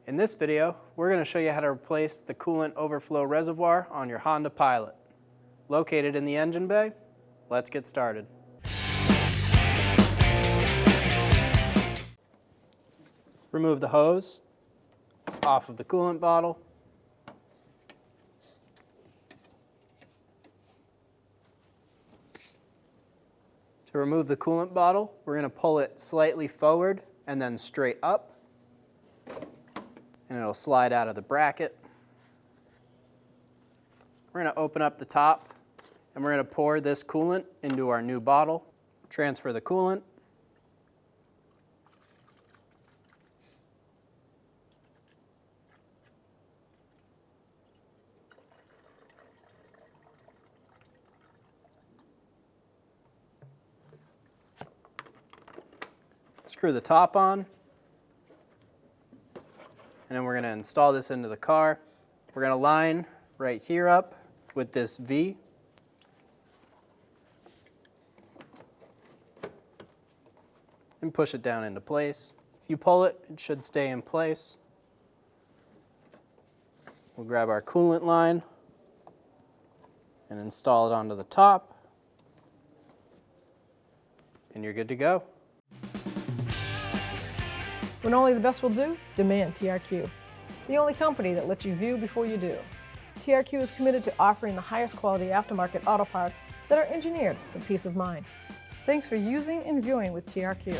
In this video, we're going to show you how to replace the coolant overflow reservoir on your Honda Pilot. Located in the engine bay, let's get started. Remove the hose off of the coolant bottle. To remove the coolant bottle, we're going to pull it slightly forward and then straight up, and it'll slide out of the bracket. We're going to open up the top and we're going to pour this coolant into our new bottle. Transfer the coolant. Screw the top on, and then we're going to install this into the car. We're going to line right here up with this V. And push it down into place. If you pull it, it should stay in place. We'll grab our coolant line and install it onto the top, and you're good to go. When only the best will do, demand TRQ. The only company that lets you view before you do. TRQ is committed to offering the highest quality aftermarket auto parts that are engineered for peace of mind. Thanks for using and viewing with TRQ.